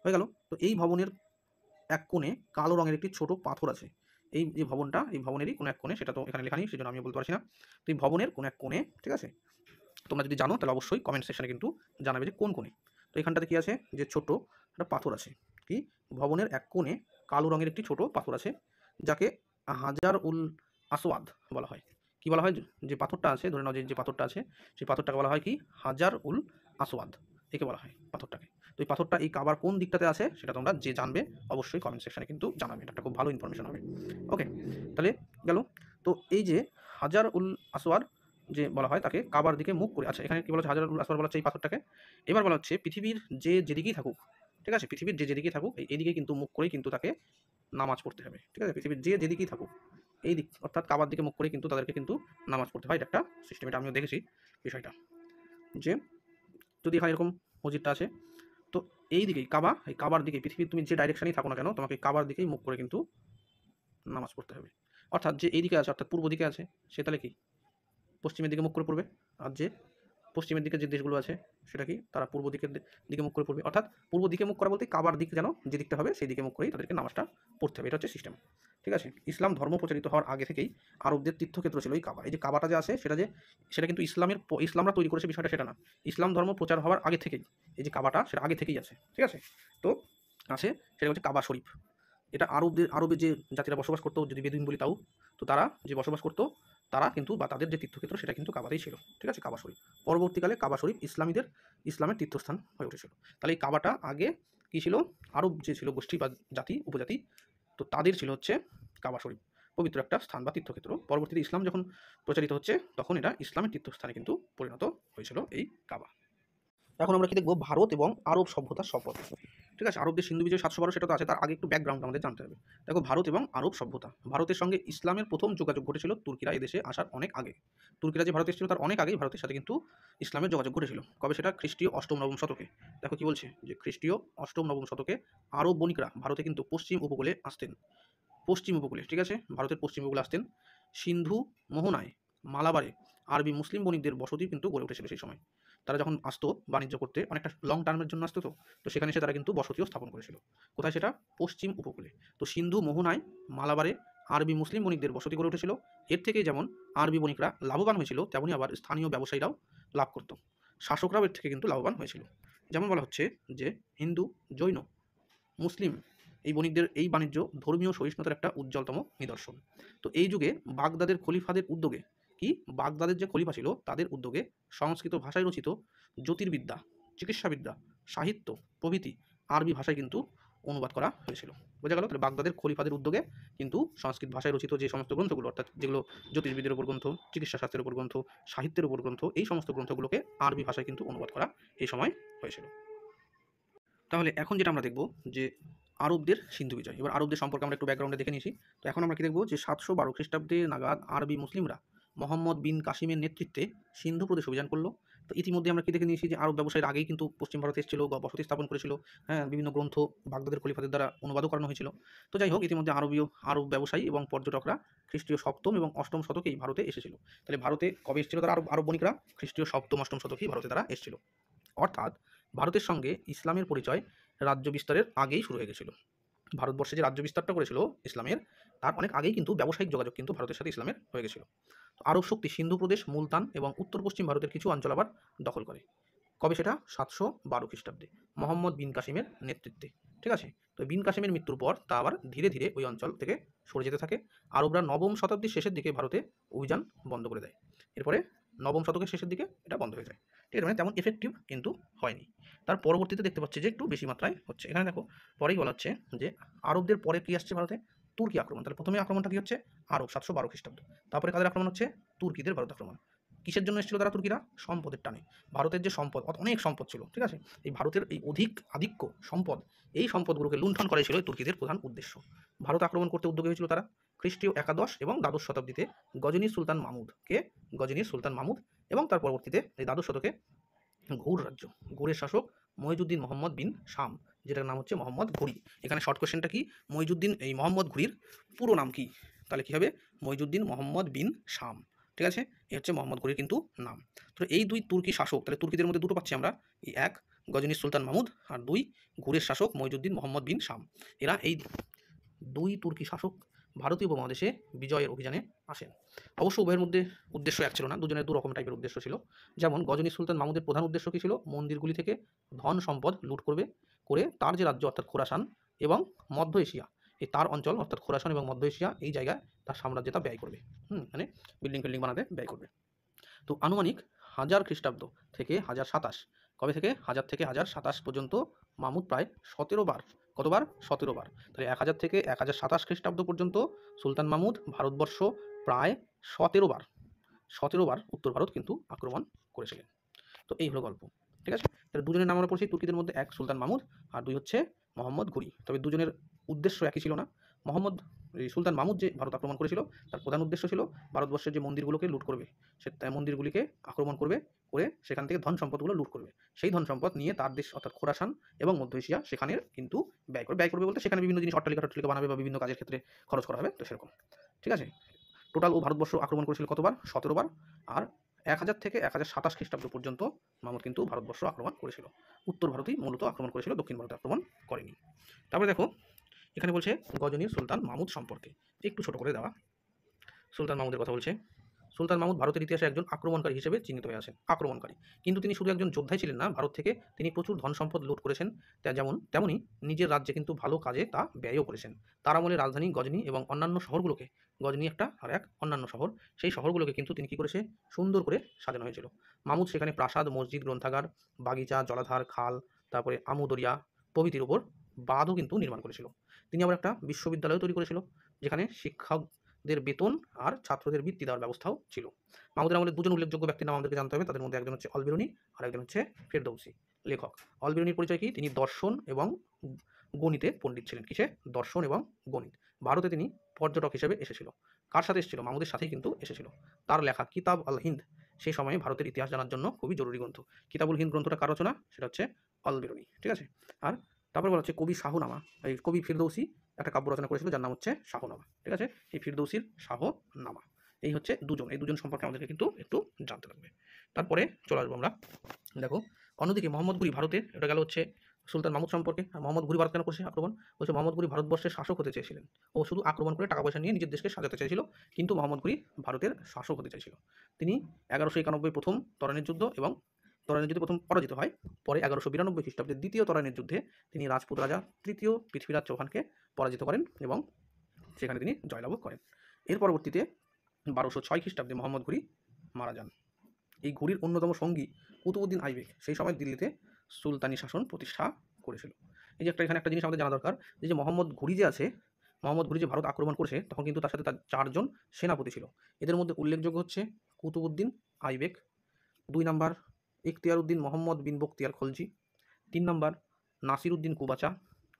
হয়ে গেল। তো এই ভবনের এক কোণে কালো রঙের একটি ছোট পাথর আছে। এই যে ভবনটা, এই ভবনেরই কোনো এক কোণে, সেটা তো এখানে লেখা নেই সেজন্য আমি বলতে পারছি না। তো এই ভবনের কোনো এক কোণে, ঠিক আছে, তোমরা যদি জানো তাহলে অবশ্যই কমেন্ট সেকশনে কিন্তু জানাবে যে কোন কোণে। তো এখানটাতে কি আছে? যে ছোট একটা পাথর আছে। কি? ভবনের এক কোণে কালো রঙের একটি ছোট পাথর আছে, যাকে হাজার উল আসওয়াদ বলা হয়। কি বলা হয়? যে পাথরটা আছে, ধরে নাও যে পাথরটা আছে, সেই পাথরটাকে বলা হয় কি? হাজার উল আসওয়াদ, একে বলা হয় পাথরটাকে। তো এই পাথরটা এই কাবার কোন দিকটাতে আছে সেটা তোমরা যে জানবে অবশ্যই কমেন্ট সেকশনে কিন্তু জানাবে। এটা একটা খুব ভালো ইনফরমেশন হবে। ওকে, তাহলে গেল। তো এই যে হাজার উল আসওয়াদ যে বলা হয় তাকে কাবার দিকে মুখ করে, আচ্ছা এখানে কি বলা হচ্ছে? হাজার উল আসওয়াদ বলা হচ্ছে এই পাথরটাকে। এবার বলা হচ্ছে পৃথিবীর যে যেদিকেই থাকুক, ঠিক আছে, পৃথিবীর যে যেদিকেই থাকুক এইদিকে কিন্তু মুখ করেই কিন্তু তাকে নামাজ পড়তে হবে। ঠিক আছে, পৃথিবীর যে যেদিকেই থাকুক এই দিক, অর্থাৎ কাবার দিকে মুখ করে কিন্তু তাদেরকে কিন্তু নামাজ পড়তে হয়। এটা একটা সিস্টেম, এটা আমিও দেখেছি বিষয়টা। যে যদি এখানে এরকম মসজিদটা আছে, তো এই দিকেই কাবা, এই কাবার দিকে পৃথিবীর তুমি যে ডাইরেকশনেই থাকো না কেন, তোমাকে কাবার দিকেই মুখ করে কিন্তু নামাজ পড়তে হবে। অর্থাৎ যে এই দিকে আছে, অর্থাৎ পূর্ব দিকে আছে, সে তাহলে কি? পশ্চিমের দিকে মুখ করে পড়বে। আর যে পশ্চিমের দিকে যে দেশগুলো আছে সেটা কি? তারা পূর্ব দিকের দিকে মুখ করে পড়বে। অর্থাৎ পূর্ব দিকে মুখ করা বলতে কাবার দিক যেন যে দিকটা হবে সেই দিকে মুখ করেই তাদেরকে নামাজটা পড়তে হবে। এটা হচ্ছে সিস্টেম। ঠিক আছে, ইসলাম ধর্ম প্রচারিত হওয়ার আগে থেকেই আরবদের তীর্থক্ষেত্র ছিল এই কাবা। এই যে কাবাটা যে আছে সেটা কিন্তু ইসলামরা তৈরি করেছে বিষয়টা সেটা না। ইসলাম ধর্ম প্রচার হওয়ার আগে থেকেই এই যে কাবাটা সেটা আগে থেকেই আছে। ঠিক আছে, তো আছে সেটা হচ্ছে কাবা শরীফ। এটা আরবে যে জাতিরা বসবাস করতো, যদি বেদুইন বলি তাও, তো তারা যে বসবাস করতো তারা কিন্তু বা তাদের যে তীর্থক্ষেত্র সেটা কিন্তু কাবাতেই ছিল। ঠিক আছে, কাবা শরীফ। পরবর্তীকালে কাবা শরীফ ইসলামের তীর্থস্থান হয়ে উঠেছিল। তাহলে এই কাবাটা আগে কী ছিল? আরব যে ছিল গোষ্ঠী বা জাতি উপজাতি, তো তাদের ছিল হচ্ছে কাবা শরীফ, পবিত্র একটা স্থান বা তীর্থক্ষেত্র। পরবর্তীতে ইসলাম যখন প্রচারিত হচ্ছে তখন এটা ইসলামের তীর্থস্থানে কিন্তু পরিণত হয়েছিল এই কাবা। এখন আমরা কি দেখবো? ভারত এবং আরব সভ্যতার সম্পর্ক। ঠিক আছে, আরবদের সিন্ধু বিজয় 712 সেটা তো আছে, তার আগে একটু ব্যাকগ্রাউন্ড আমাদের জানতে হবে। দেখো, ভারত এবং আরব সভ্যতা। ভারতের সঙ্গে ইসলামের প্রথম যোগাযোগ ঘটেছিল তুর্কিরা এদেশে আসার অনেক আগে। তুর্কিরা যে ভারতে এসেছিল তার অনেক আগেই ভারতের সাথে কিন্তু ইসলামের যোগাযোগ ঘটেছিল। কবে? সেটা খ্রিস্টীয় অষ্টম নবম শতকে। দেখো কি বলছে, যে খ্রিস্টীয় অষ্টম নবম শতকে আরব বণিকরা ভারতে কিন্তু পশ্চিম উপকূলে আসতেন। পশ্চিম উপকূলে, ঠিক আছে, ভারতের পশ্চিম উপকূলে আসতেন। সিন্ধু মোহনায়, মালাবারে আরবি মুসলিম বণিকদের বসতি কিন্তু গড়ে উঠেছিল সেই সময়। তারা যখন আসতো বাণিজ্য করতে অনেকটা লং টার্মের জন্য আসতো, তো সেখানে এসে তারা কিন্তু বসতিও স্থাপন করেছিল। কোথায় সেটা? পশ্চিম উপকূলে। তো সিন্ধু মোহনায়, মালাবারে আরবি মুসলিম বণিকদের বসতি গড়ে উঠেছিল। এর থেকেই যেমন আরবি বণিকরা লাভবান হয়েছিল, তেমনি আবার স্থানীয় ব্যবসায়ীরাও লাভ করত। শাসকরাও এর থেকে কিন্তু লাভবান হয়েছিল। যেমন বলা হচ্ছে যে হিন্দু, জৈন, মুসলিম এই বণিকদের এই বাণিজ্য ধর্মীয় সহিষ্ণুতার একটা উজ্জ্বলতম নিদর্শন। তো এই যুগে বাগদাদের খলিফাদের উদ্যোগে, কি বাগদাদের যে খলিফা ছিল তাদের উদ্যোগে সংস্কৃত ভাষায় রচিত জ্যোতির্বিদ্যা, চিকিৎসাবিদ্যা, সাহিত্য প্রভৃতি আরবি ভাষায় কিন্তু অনুবাদ করা হয়েছিল। বোঝা গেল? তাহলে বাগদাদের খলিফাদের উদ্যোগে কিন্তু সংস্কৃত ভাষায় রচিত যে সমস্ত গ্রন্থগুলো, অর্থাৎ যেগুলো জ্যোতির্বিদ্যার উপর গ্রন্থ, চিকিৎসা শাস্ত্রের উপর গ্রন্থ, সাহিত্যের উপর গ্রন্থ, এই সমস্ত গ্রন্থগুলোকে আরবি ভাষায় কিন্তু অনুবাদ করা এই সময় হয়েছিল। তাহলে এখন যেটা আমরা দেখব যে আরবদের সিন্ধু বিজয়। এবার আরবদের সম্পর্কে আমরা একটু ব্যাকগ্রাউন্ডে দেখে নিয়েছি। তো এখন আমরা কি দেখব যে 712 খ্রিস্টাব্দে নাগাদ আরবি মুসলিমরা মোহাম্মদ বিন কাসিমের নেতৃত্বে সিন্ধু প্রদেশ অভিযান করলো। তো ইতিমধ্যে আমরা কি দেখে নিয়েছি যে আরব ব্যবসায়ীর আগেই কিন্তু পশ্চিম ভারতে এসেছিল, বসতি স্থাপন করেছিল। হ্যাঁ, বিভিন্ন গ্রন্থ বাগদাদের খলিফাদের দ্বারা অনুবাদও করানো হয়েছিল। তো যাই হোক, ইতিমধ্যে আরব ব্যবসায়ী এবং পর্যটকরা খ্রিস্টীয় সপ্তম এবং অষ্টম শতকেই ভারতে এসেছিল। তাহলে ভারতে কবে এসেছিল তারা? আরব বণিকরা খ্রিস্টীয় সপ্তম অষ্টম শতকেই ভারতে তারা এসেছিল। অর্থাৎ ভারতের সঙ্গে ইসলামের পরিচয় রাজ্য বিস্তারের আগেই শুরু হয়ে গেছিল। ভারতবর্ষে যে রাজ্য বিস্তারটা করেছিল ইসলামের, তার অনেক আগেই কিন্তু ব্যবসায়িক যোগাযোগ কিন্তু ভারতের সাথে ইসলামের হয়ে গেছিল। আরব শক্তি সিন্ধু প্রদেশ, মুলতান এবং উত্তর পশ্চিম ভারতের কিছু অঞ্চল আবার দখল করে। কবে সেটা? 712 খ্রিস্টাব্দে মোহাম্মদ বিন কাসিমের নেতৃত্বে। ঠিক আছে? তো বিন কাসিমের মৃত্যুর পর তা আবার ধীরে ধীরে ওই অঞ্চল থেকে সরে যেতে থাকে। আরবরা নবম শতাব্দীর শেষের দিকে ভারতে অভিযান বন্ধ করে দেয়। এরপরে নবম শতকের শেষের দিকে এটা বন্ধ হয়ে যায়। ঠিক আছে? মানে তেমন এফেক্টিভ কিন্তু হয়নি। তার পরবর্তীতে দেখতে পাচ্ছি যে একটু বেশি মাত্রায় হচ্ছে। এখানে দেখো পরেই বলা হচ্ছে যে আরবদের পরে কি আসছে ভারতে? তুর্কি আক্রমণ। তাহলে প্রথমে আক্রমণটা কি হচ্ছে? আরব 712 খ্রিস্টাব্দ। তারপরে কাদের আক্রমণ হচ্ছে? তুর্কিদের ভারত আক্রমণ। কিসের জন্য এসেছিল তারা তুর্কিরা? সম্পদের টানে। ভারতের যে সম্পদ, অনেক সম্পদ ছিল, ঠিক আছে, এই ভারতের এই অধিক আধিক্য সম্পদ, এই সম্পদগুলোকে লুণ্ঠন করাই ছিল তুর্কিদের প্রধান উদ্দেশ্য। ভারত আক্রমণ করতে উদ্যোগী হয়েছিল তারা খ্রিস্টীয় একাদশ এবং দ্বাদশ শতাব্দীতে গজনীর সুলতান মাহমুদ। কে? গজনীর সুলতান মাহমুদ। এবং তার পরবর্তীতে এই দ্বাদশ শতকে ঘুর রাজ্য, ঘুরের শাসক মইজুদ্দিন মোহাম্মদ বিন শাম, যেটার নাম হচ্ছে মোহাম্মদ ঘুরি। এখানে শর্ট কোয়েশ্চেনটা কি? মইজুদ্দিন এই মোহাম্মদ ঘুরির পুরো নাম কি? তাহলে কি হবে? মইজুদ্দিন মোহাম্মদ বিন শাম। ঠিক আছে? এই হচ্ছে মোহাম্মদ ঘুরির কিন্তু নাম। তো এই দুই তুর্কি শাসক, তাহলে তুর্কিদের মধ্যে দুটো পাচ্ছি আমরা, এই এক গজনীর সুলতান মাহমুদ, আর দুই ঘুরের শাসক মইজুদ্দিন মোহাম্মদ বিন শাম। এরা এই দুই তুর্কি শাসক ভারতীয় উপমহাদেশে বিজয়ের অভিযানে আসেন। অবশ্য উভয়ের মধ্যে উদ্দেশ্য এক ছিল না, দুজনের দু রকম টাইপের উদ্দেশ্য ছিল। যেমন গজনী সুলতান মাহমুদের প্রধান উদ্দেশ্য কী ছিল? মন্দিরগুলি থেকে ধন সম্পদ লুট করে তার যে রাজ্য অর্থাৎ খোরাসান এবং মধ্য এশিয়া, এই তার অঞ্চল অর্থাৎ খোরাসান এবং মধ্য এশিয়া, এই জায়গায় তার সাম্রাজ্যটা ব্যয় করবে। মানে বিল্ডিং ফিল্ডিং বানাতে ব্যয় করবে। তো আনুমানিক 1000 খ্রিস্টাব্দ থেকে 1027, কবে থেকে? 1000 থেকে 1027 পর্যন্ত মাহমুদ প্রায় 17 বার, কতবার? 17 বার। তাহলে 1000 থেকে 1027 খ্রিস্টাব্দ পর্যন্ত সুলতান মাহমুদ ভারতবর্ষ প্রায় 17 বার, 17 বার উত্তর ভারত কিন্তু আক্রমণ করেছিলেন। তো এই হলো গল্প। ঠিক আছে? তাহলে দুজনের নাম আমরা পড়ছি তুর্কিদের মধ্যে, এক সুলতান মাহমুদ আর দুই হচ্ছে মোহাম্মদ ঘুরি। তবে দুজনের উদ্দেশ্য একই ছিল না। এই সুলতান মাহমুদ যে ভারত আক্রমণ করেছিল তার প্রধান উদ্দেশ্য ছিল ভারতবর্ষের যে মন্দিরগুলোকে লুট করবে, সে মন্দিরগুলিকে আক্রমণ করবে, করে সেখান থেকে ধন সম্পদগুলো লুট করবে। সেই ধন সম্পদ নিয়ে তার দেশ অর্থাৎ খোরাসান এবং মধ্য এশিয়া সেখানে কিন্তু ব্যয় করবে বলতে সেখানে বিভিন্ন জিনিস অট্টালিকা বানাবে বা বিভিন্ন কাজের ক্ষেত্রে খরচ করা হবে, তো সেরকম। ঠিক আছে? টোটাল ও ভারতবর্ষ আক্রমণ করেছিল কতবার? 17 বার। আর 1000 থেকে 1027 খ্রিস্টাব্দ পর্যন্ত মাহমুদ কিন্তু ভারতবর্ষ আক্রমণ করেছিল। উত্তর ভারতেই মূলত আক্রমণ করেছিল, দক্ষিণ ভারতে আক্রমণ করেনি। তারপরে দেখো এখানে বলছে গজনীর সুলতান মাহমুদ সম্পর্কে, একটু ছোট করে দেওয়া। সুলতান মাহমুদের কথা বলছে। সুলতান মাহমুদ ভারতের ইতিহাসে একজন আক্রমণকারী হিসেবে চিহ্নিত হয়ে আছেন। আক্রমণকারী, কিন্তু তিনি শুধু একজন যোদ্ধাই ছিলেন না, ভারত থেকে তিনি প্রচুর ধন সম্পদ লুট করেছেন। তেমনি নিজের রাজ্যে কিন্তু ভালো কাজে তা ব্যয়ও করেছেন। তার আমলে রাজধানী গজনী এবং অন্যান্য শহরগুলোকে, গজনী একটা আর এক অন্যান্য শহর, সেই শহরগুলোকে কিন্তু তিনি কী করেছে? সুন্দর করে সাজানো হয়েছিল। মাহমুদ সেখানে প্রাসাদ, মসজিদ, গ্রন্থাগার, বাগিচা, জলাধার, খাল, তারপরে আমুদরিয়া প্রভৃতির উপর বাঁধও কিন্তু নির্মাণ করেছিল। তিনি আবার একটা বিশ্ববিদ্যালয় তৈরি করেছিল, যেখানে শিক্ষকদের বেতন আর ছাত্রদের বৃত্তি দেওয়ার ব্যবস্থাও ছিল। মাহমুদের আমলে দুজন উল্লেখযোগ্য ব্যক্তির নাম আমাদেরকে জানতে হবে। তাদের মধ্যে একজন হচ্ছে অলবেরুনি আর একজন হচ্ছে ফেরদৌসি, লেখক। অলবেরুনির পরিচয় কি? তিনি দর্শন এবং গণিতে পণ্ডিত ছিলেন। কিসে? দর্শন এবং গণিত। ভারতে তিনি পর্যটক হিসেবে এসেছিল। কার সাথে এসেছিল? মাহমুদের সাথেই কিন্তু এসেছিল। তার লেখা কিতাব আল হিন্দ সেই সময়ে ভারতের ইতিহাস জানার জন্য খুবই জরুরি গ্রন্থ। কিতাবুল হিন্দ গ্রন্থটা কার রচনা? সেটা হচ্ছে অলবেরুনি। ঠিক আছে? আর তারপর বলা হচ্ছে কবি শাহনামা, এই কবি ফিরদৌসি একটা কাব্য রচনা করেছিল যার নাম হচ্ছে শাহনামা। ঠিক আছে? এই ফিরদৌসির শাহনামা। এই হচ্ছে দুজন, এই দুজন সম্পর্কে আমাদেরকে কিন্তু একটু জানতে লাগবে। তারপরে চলে আসবো আমরা, দেখো অন্যদিকে মোহাম্মদ ঘুরি ভারতের, এটা গেল হচ্ছে সুলতান মাহমুদ সম্পর্কে। আর মোহাম্মদ ঘুরি ভারত কেন করছে আক্রমণ? বলছে মোহাম্মদ ঘুরি ভারতবর্ষের শাসক হতে চেয়েছিলেন, ও শুধু আক্রমণ করে টাকা পয়সা নিয়ে নিজের দেশকে সাজাতে চাইছিল, কিন্তু মোহাম্মদ ঘুরি ভারতের শাসক হতে চাইছিল। তিনি 1191 প্রথম তরাইনের যুদ্ধ, এবং তরাইনের যুদ্ধে প্রথম পরাজিত হয়। পরে 1192 খ্রিস্টাব্দে দ্বিতীয় তরাইনের যুদ্ধে তিনি রাজপুত রাজা তৃতীয় পৃথ্বীরাজ চৌহানকে পরাজিত করেন এবং সেখানে তিনি জয়লাভ করেন। এর পরবর্তীতে 1206 খ্রিস্টাব্দে মোহাম্মদ ঘুরি মারা যান। এই ঘুরির অন্যতম সঙ্গী কুতুবউদ্দিন আইবেক সেই সময় দিল্লিতে সুলতানি শাসন প্রতিষ্ঠা করেছিল। এই যে এখানে একটা জিনিস আমাদের জানা দরকার, যে মোহাম্মদ ঘুরি যে আছে, মোহাম্মদ ঘুরি যে ভারত আক্রমণ করছে, তখন কিন্তু তার সাথে তার 4 জন সেনাপতি ছিল। এদের মধ্যে উল্লেখযোগ্য হচ্ছে কুতুবউদ্দিন আইবেক, 2 নাম্বার ইখতিয়ার উদ্দিন মোহাম্মদ বিন বখতিয়ার খলজি, 3 নাম্বার নাসির উদ্দিন কুবাচা,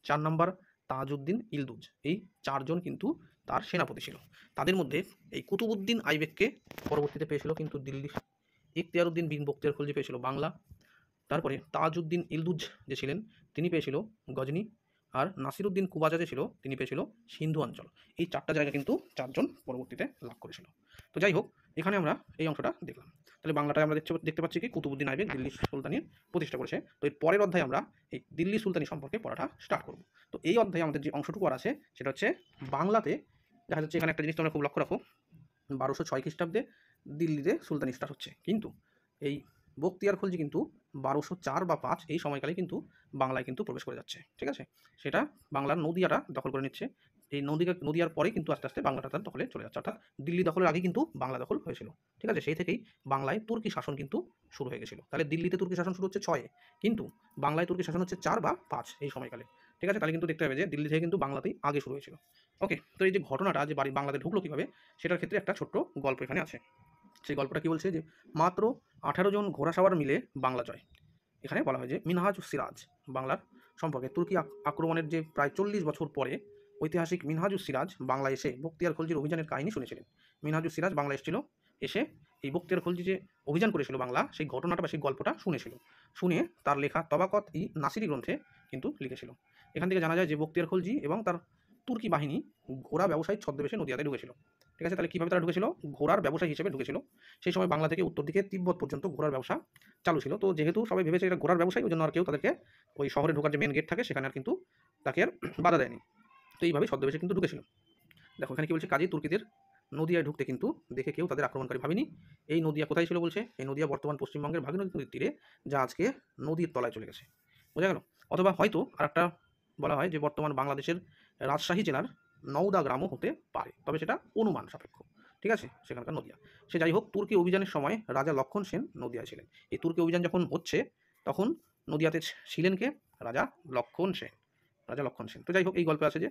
4 নাম্বার তাজউদ্দিন ইলদুজ। এই 4 জন কিন্তু তার সেনাপতি ছিল। তাদের মধ্যে এই কুতুবউদ্দিন আইবেককে পরবর্তীতে পেয়েছিল কিন্তু দিল্লি, ইখতিয়ার উদ্দিন বিন বখতিয়ার খলজি পেয়েছিল বাংলা, তারপরে তাজউদ্দিন ইলদুজ যে ছিলেন তিনি পেয়েছিল গজনি, আর নাসিরউদ্দিন কুবাজা যে ছিল তিনি পেয়েছিল সিন্ধু অঞ্চল। এই 4টা জায়গা কিন্তু 4 জন পরবর্তীতে লাভ করেছিল। তো যাই হোক, এখানে আমরা এই অংশটা দেখলাম। তাহলে বাংলাটায় আমরা দেখতে পাচ্ছি কি কুতুবউদ্দিন আইবেক দিল্লি সুলতানির প্রতিষ্ঠা করেছে। তো এর পরের অধ্যায়ে আমরা এই দিল্লি সুলতানি সম্পর্কে পড়াটা স্টার্ট করব। তো এই অধ্যায়ে আমাদের যে অংশটুকু আর আছে সেটা হচ্ছে বাংলাতে দেখা যাচ্ছে, এখানে একটা জিনিস তোমরা খুব লক্ষ্য রাখো, 1206 খ্রিস্টাব্দে দিল্লিতে সুলতানি স্টার্ট হচ্ছে, কিন্তু এই বখতিয়ার খলজি কিন্তু 1204 বা 5 এই সময়কালে কিন্তু বাংলায় কিন্তু প্রবেশ করে যাচ্ছে। ঠিক আছে, সেটা বাংলার নদিয়াটা দখল করে নিচ্ছে। এই নদিয়ার পরে কিন্তু আস্তে আস্তে বাংলাটা তার দখলে চলে যাচ্ছে, অর্থাৎ দিল্লি দখলের আগে কিন্তু বাংলা দখল হয়েছিল। ঠিক আছে, সেই থেকেই বাংলায় তুর্কি শাসন কিন্তু শুরু হয়ে গেছিল। তাহলে দিল্লিতে তুর্কি শাসন শুরু হচ্ছে 6-এ, কিন্তু বাংলায় তুর্কি শাসন হচ্ছে 4 বা 5 এই সময়কালে। ঠিক আছে, তাহলে কিন্তু দেখতে হবে যে দিল্লি থেকে কিন্তু বাংলাতেই আগে শুরু হয়েছিল। ওকে, তো এই যে ঘটনাটা যে বাংলাতে ঢুকলো কীভাবে, সেটার ক্ষেত্রে একটা ছোট্ট গল্প এখানে আছে। সেই গল্পটা কি বলছে, যে মাত্র 18 জন ঘোড়াসওয়ার মিলে বাংলা জয়। এখানে বলা হয় যে মিনহাজুস সিরাজ বাংলার সম্পর্কে তুর্কি আক্রমণের যে প্রায় 40 বছর পরে ঐতিহাসিক মিনহাজুস সিরাজ বাংলায় এসে বখতিয়ার খলজির অভিযানের কাহিনী শুনেছিলেন। মিনহাজুস সিরাজ বাংলা এসেছিল, এসে এই বখতিয়ার খলজি যে অভিযান করেছিল বাংলা, সেই ঘটনাটা বা সেই গল্পটা শুনেছিল। শুনে তার লেখা তবাকত ই নাসিরি গ্রন্থে কিন্তু লিখেছিল। এখান থেকে জানা যায় যে বখতিয়ার খলজি এবং তার তুর্কি বাহিনী ঘোড়া ব্যবসায়ী ছদ্মবেশে নদিয়াতে ঢুকেছিল। ঠিক আছে, তাহলে কীভাবে তারা ঢুকেছিল? ঘোড়ার ব্যবসায়ী হিসেবে ঢুকেছিল। সেই সময় বাংলা থেকে উত্তর দিকে তিব্বত পর্যন্ত ঘোড়ার ব্যবসা চালু ছিল। তো যেহেতু সবাই ভেবেছে এটা ঘোড়ার ব্যবসায়ী, ওই জন্য আর কেউ তাদেরকে ওই শহরে ঢোকার যে মেন গেট থাকে সেখানে আর কিন্তু তাকে আর বাধা দেয়নি। তো এইভাবেই ছদ্মবেশে কিন্তু ঢুকেছিল। দেখো এখানে কি বলছে, কাজেই তুর্কিদের নদিয়ায় ঢুকতে কিন্তু দেখে কেউ তাদের আক্রমণকারী ভাবেনি। এই নদিয়া কোথায় ছিল বলছে, এই নদিয়া বর্তমান পশ্চিমবঙ্গের ভাগীরথী নদীর তীরে, যা আজকে নদীর তলায় চলে গেছে। বোঝা গেল? অথবা হয়তো আরেকটা বলা হয় যে বর্তমান বাংলাদেশের রাজশাহী জেলার নওদা গ্রামও হতে পারে, তবে সেটা অনুমান সাপেক্ষ। ঠিক আছে, সেখানকার নদিয়া। সে যাই হোক, তুর্কি অভিযানের সময় রাজা লক্ষণ সেন নদিয়ায় ছিলেন। এই তুর্কি অভিযান যখন হচ্ছে তখন নদিয়াতে ছিলেন কে? রাজা লক্ষণ সেন। রাজা লক্ষণ সেন। তো যাই হোক, এই গল্পে আছে যে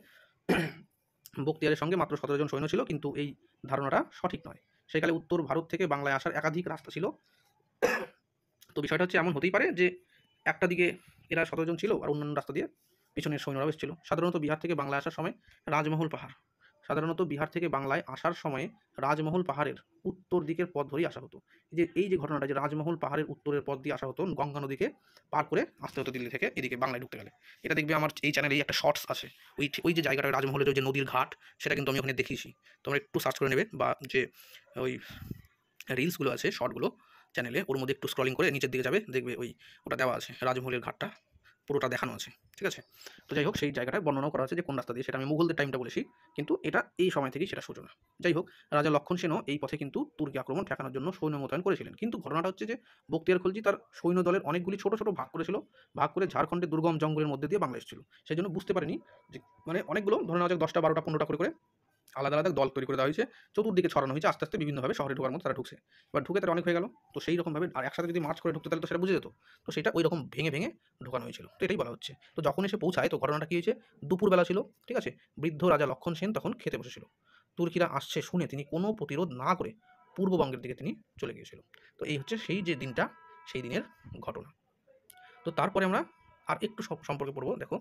বখতিয়ারের সঙ্গে মাত্র 17 জন সৈন্য ছিল, কিন্তু এই ধারণাটা সঠিক নয়। সেকালে উত্তর ভারত থেকে বাংলায় আসার একাধিক রাস্তা ছিল। তো বিষয়টা হচ্ছে এমন হতেই পারে যে একটা দিকে এরা 17 জন ছিল আর অন্যান্য রাস্তা দিয়ে পিছনের সৈন্যরাও এসেছিল। সাধারণত বিহার থেকে বাংলায় আসার সময় রাজমহল পাহাড়ের উত্তর দিকের পথ ধরেই আসা হতো। এই যে ঘটনাটা, যে রাজমহল পাহাড়ের উত্তরের পথ দিয়ে আসা হতো, গঙ্গা নদীকে পার করে আসতে হতো দিল্লি থেকে এদিকে বাংলায় ঢুকতে গেলে। এটা দেখবে আমার এই চ্যানেলেই একটা শর্টস আছে, ওই যে জায়গাটা রাজমহলের ওই যে নদীর ঘাট, সেটা কিন্তু আমি ওখানে দেখিয়েছি। তোমরা একটু সার্চ করে নেবে, বা যে ওই রিলসগুলো আছে শর্টগুলো চ্যানেলে, ওর মধ্যে একটু স্ক্রলিং করে নিচের দিকে যাবে, দেখবে ওটা দেওয়া আছে, রাজমহলের ঘাটটা পুরোটা দেখানো আছে। ঠিক আছে, তো যাই হোক, সেই জায়গাটায় বর্ণনা করা আছে যে কোন রাস্তা দিয়ে, সেটা আমি মুঘলদের টাইমটা বলেছি, কিন্তু এটা এই সময় থেকেই সেটা সূচনা। যাই হোক, রাজা লক্ষণ সেনও এই পথে কিন্তু তুর্কি আক্রমণ ঠেকানোর জন্য সৈন্য মোতায়েন করেছিলেন। কিন্তু ঘটনাটা হচ্ছে যে বখতিয়ার খলজি তার সৈন্য দলের অনেকগুলি ছোট ছোট ভাগ করেছিল, ভাগ করে ঝাড়খণ্ডের দুর্গম জঙ্গলের মধ্যে দিয়ে বাংলা এসেছিল। সেই জন্য বুঝতে পারেনি যে, মানে অনেকগুলো ধরে নেওয়া যাক 10টা 12টা 15টা করে আলাদা আলাদা দল তৈরি করে দেওয়া হয়েছে, চতুর্দিকে ছড়ানো হয়েছে, আস্তে আস্তে বিভিন্নভাবে শহরে ঢোকার মতো তারা ঢুকছে। এবার ঢুকে তারা অনেক হয়ে গেল, তো সেই রকমভাবে আর একসাথে যদি মার্চ করে ঢুকতে, তাহলে তো সেটা বুঝে যেত। তো সেটা ওই রকম ভেঙে ভেঙে ঢোকানো হয়েছিল। তো এটাই বলা হচ্ছে। তো যখন এসে পৌঁছায়, তো ঘটনাটা কী হয়েছে, দুপুরবেলা ছিল। ঠিক আছে, বৃদ্ধ রাজা লক্ষণ সেন তখন খেতে বসেছিল। তুর্কিরা আসছে শুনে তিনি কোনো প্রতিরোধ না করে পূর্ববঙ্গের দিকে তিনি চলে গিয়েছিল। তো এই হচ্ছে সেই যে দিনটা, সেই দিনের ঘটনা। তো তারপরে আমরা আর একটু সম্পর্কে পড়বো। দেখো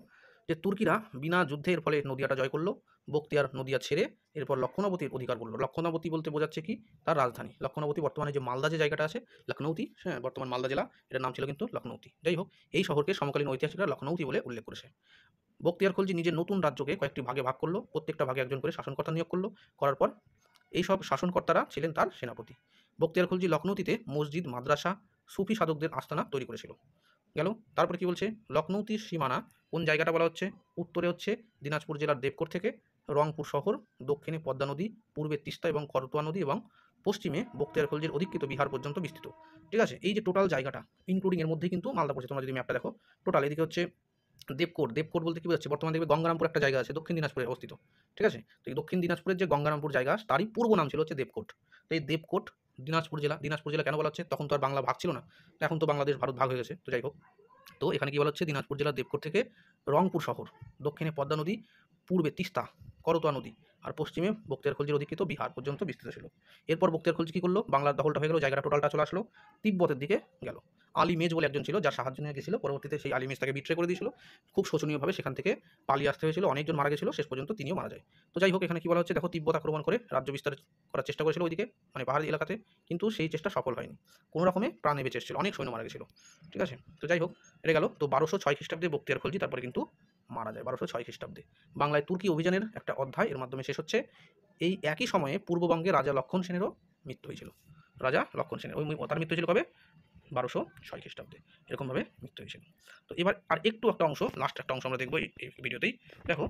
যে তুর্কিরা বিনা যুদ্ধে এর ফলে নদিয়াটা জয় করলো। বখতিয়ার নদিয়া ছেড়ে এরপর লক্ষণাবতীর অধিকার করলো। লক্ষণাবতী বলতে বোঝাচ্ছে কি, তার রাজধানী। লক্ষণাবতী বর্তমানে যে মালদা যে জায়গাটা আছে, লখনৌতি, হ্যাঁ, বর্তমান মালদা জেলা, এটার নাম ছিল কিন্তু লখনৌতি। যাই হোক, এই শহরকে সমকালীন ঐতিহাসিকরা লখনৌতি বলে উল্লেখ করেছে। বখতিয়ার খলজি নিজের নতুন রাজ্যকে কয়েকটি ভাগে ভাগ করলো, প্রত্যেকটা ভাগে একজন করে শাসনকর্তা নিয়োগ করলো। করার পর এইসব শাসনকর্তারা ছিলেন তার সেনাপতি। বখতিয়ার খলজি লখনৌতিতে মসজিদ, মাদ্রাসা, সুফি সাধকদের আস্তানা তৈরি করেছিল। গেল। তারপরে কি বলছে, লখনৌতির সীমানা কোন জায়গাটা বলা হচ্ছে, উত্তরে হচ্ছে দিনাজপুর জেলার দেবকোট থেকে রংপুর শহর, দক্ষিণে পদ্মা নদী, পূর্বে তিস্তা এবং করতোয়া নদী এবং পশ্চিমে বখতিয়ার খলজির অধিকৃত বিহার পর্যন্ত বিস্তৃত। ঠিক আছে, এই যে টোটাল জায়গাটা ইনক্লুডিং এর মধ্যেই কিন্তু মালদা পড়ছে। তোমরা যদি ম্যাপটা দেখো, টোটাল এদিকে হচ্ছে দেবকোট। দেবকোট বলতে কি বোঝাচ্ছে, বর্তমানে দেখবে গঙ্গারামপুর একটা জায়গা আছে দক্ষিণ দিনাজপুরে অবস্থিত। ঠিক আছে, তো এই দক্ষিণ দিনাজপুরের যে গঙ্গারামপুর জায়গা, তারই পূর্ব নাম ছিল হচ্ছে দেবকোট। তো এই দেবকোট দিনাজপুর জেলা, দিনাজপুর জেলা কেন বলা হচ্ছে, তখন তো আর বাংলা ভাগ ছিল না, এখন তো বাংলাদেশ ভারত ভাগ হয়ে গেছে। তো যাই হোক, তো এখানে কি বলা হচ্ছে, দিনাজপুর জেলার দেবকোট থেকে রংপুর শহর, দক্ষিণে পদ্মা নদী, পূর্বে তিস্তা, করতোয়া নদী আর পশ্চিমে বখতিয়ার খলজির অধিকৃত বিহার পর্যন্ত বিস্তৃত ছিল। এরপর বখতিয়ার খলজি কি করলো, বাংলার দখলটা হয়ে গেল, জায়গাটা টোটালটা চলে আসলো তিব্বতের দিকে গেল। আলী মেজ বলে একজন ছিল, যার সাহায্য নিয়ে গেছিল, পরবর্তীতে সেই আলী মেজ তাকে বিট্রে করে দিয়েছিল। খুব শোচনীয়ভাবে সেখান থেকে পালিয়ে আসতে হয়েছিল, অনেকজন মারা গেছিল, শেষ পর্যন্ত তিনিও মারা যায়। তো যাই হোক, এখানে কি বলা হচ্ছে, দেখো তিব্বত আক্রমণ করে রাজ্য বিস্তার করার চেষ্টা করেছিল ওইদিকে, মানে পাহাড়ি এলাকাতে, কিন্তু সেই চেষ্টা সফল হয়নি। কোনো রকমে প্রাণে বেঁচে এসেছিল, অনেক সৈন্য মারা গেছিল। ঠিক আছে, তো যাই হোক, এটা গেল। তো 1206 খ্রিস্টাব্দে বখতিয়ার খলজি তারপরে কিন্তু মারা যায় 1206 খ্রিস্টাব্দে। বাংলায় তুর্কি অভিযানের একটা অধ্যায় এর মাধ্যমে শেষ হচ্ছে। এই একই সময়ে পূর্ববঙ্গে রাজা লক্ষণ সেনেরও মৃত্যু হয়েছিল। রাজা লক্ষণ সেনের তার মৃত্যু হয়েছিল কবে, 1206 খ্রিস্টাব্দে, এরকমভাবে মৃত্যু হয়েছিল। তো এবার আর একটু একটা অংশ, লাস্ট একটা অংশ আমরা দেখবো এই ভিডিওতেই। দেখো,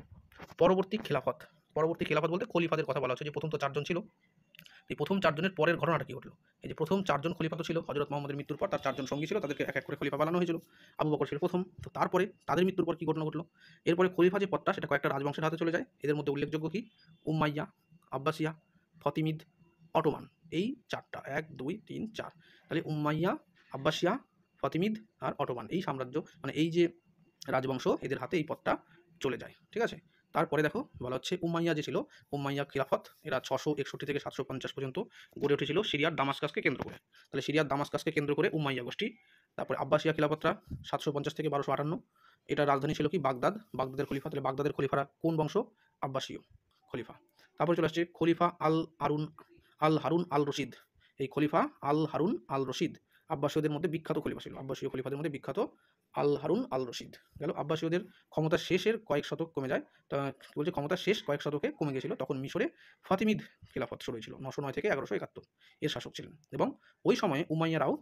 পরবর্তী খেলাফত। পরবর্তী খেলাফত বলতে খলিফাদের কথা বলা হচ্ছে, যে প্রথম তো 4 জন ছিল, এই প্রথম 4 জনের পরের ঘটনাটা কি ঘটলো। এই যে প্রথম 4 জন খলিফা তো ছিল, হযরত মুহাম্মদের মৃত্যুর পর তার 4 জন সঙ্গী ছিল, তাদেরকে এক এক করে খলিফা বানানো হয়েছিল। আবু বকর ছিল প্রথম। তো তারপরে তাদের মৃত্যুর পর কি ঘটনা ঘটলো, এরপরে খলিফা যে পদটা, সেটা কয়েকটা রাজবংশের হাতে চলে যায়। এদের মধ্যে উল্লেখযোগ্য কি, উমাইয়া, আব্বাসিয়া, ফতিমিদ, অটোমান। এই 4টা, 1 2 3 4। তাহলে উমাইয়া, আব্বাসিয়া, ফতিমিদ আর অটোমান, এই সাম্রাজ্য মানে এই যে রাজবংশ, এদের হাতে এই পদটা চলে যায়। ঠিক আছে, তারপরে দেখো বলা হচ্ছে উমাইয়া যে ছিল, উমাইয়া খিলাফত, এরা 661 থেকে 750 পর্যন্ত গড়ে উঠেছিল সিরিয়ার দামাস্কাসকে কেন্দ্র করে। তাহলে সিরিয়ার দামাস্কাসকে কেন্দ্র করে উমাইয়া গোষ্ঠী। তারপরে আব্বাসিয়া খিলাফতরা 750 থেকে 1258। এটা রাজধানী ছিল কি, বাগদাদ। বাগদাদের খলিফা, তাহলে বাগদাদের খলিফারা কোন বংশ, আব্বাসীয় খলিফা। তারপরে চলে আসছে খলিফা আল হারুন আল রশিদ। এই খলিফা আল হারুন আল রশিদ আব্বাসীয়দের মধ্যে বিখ্যাত খলিফা ছিল। আব্বাসীয় খলিফাদের মধ্যে বিখ্যাত আল হারুন আল রশিদ। গেল। আব্বাসীয়দের ক্ষমতা শেষের কয়েক শতক কমে যায়। বলছে ক্ষমতা শেষ কয়েক শতকে কমে গেছিল, তখন মিশরে ফাতিমিদ খিলাফত শুরু হয়েছিল, 909 থেকে 1171 এর শাসক ছিলেন। এবং ওই সময়ে উমাইয়ারাও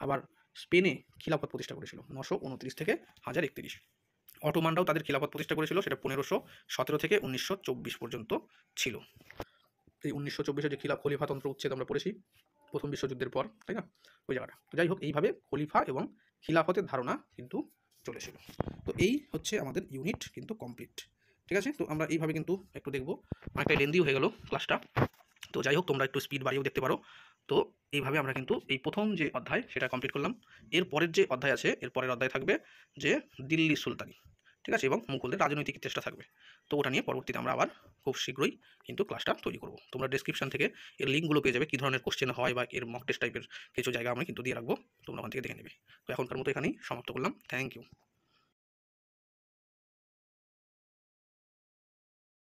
আবার স্পেনে খিলাফত প্রতিষ্ঠা করেছিল 929 থেকে 1031। অটোমানরাও তাদের খিলাফত প্রতিষ্ঠা করেছিল, সেটা 1517 থেকে 1924 পর্যন্ত ছিল। এই 1924-এ যে খলিফাতন্ত্র উচ্ছেদ আমরা পড়েছি প্রথম বিশ্বযুদ্ধের পর, তাই না, ওই জায়গাটা। তো যাই হোক, এইভাবে খলিফা এবং খিলাফতের ধারণা কিন্তু চলেছিল। তো এই হচ্ছে আমাদের ইউনিট কিন্তু কমপ্লিট। ঠিক আছে, তো আমরা এইভাবে কিন্তু একটু দেখবো, অনেকটা লেন্দিও হয়ে গেল ক্লাসটা। তো যাই হোক, তোমরা একটু স্পিড বাড়িয়েও দেখতে পারো। তো এইভাবে আমরা কিন্তু এই প্রথম যে অধ্যায় সেটা কমপ্লিট করলাম। এর পরের যে অধ্যায় আছে, এর পরের অধ্যায় থাকবে যে দিল্লি সুলতানি। ঠিক আছে, এবং মুঘলদের রাজনৈতিক ইতিহাসটা থাকবে। তো ওটা নিয়ে পরবর্তীতে আমরা আবার খুব শীঘ্রই কিন্তু ক্লাসটা তৈরি করব। তোমরা ডেসক্রিপশন থেকে এর লিঙ্কগুলো পেয়ে যাবে, কী ধরনের কোশ্চেন হয় বা এর মক টেস্ট টাইপের কিছু জায়গা আমি কিন্তু দিয়ে রাখবো, তোমরা ওখান থেকে দেখে নেবে। তো এখনকার মতো এখানেই সমাপ্ত করলাম। Thank you.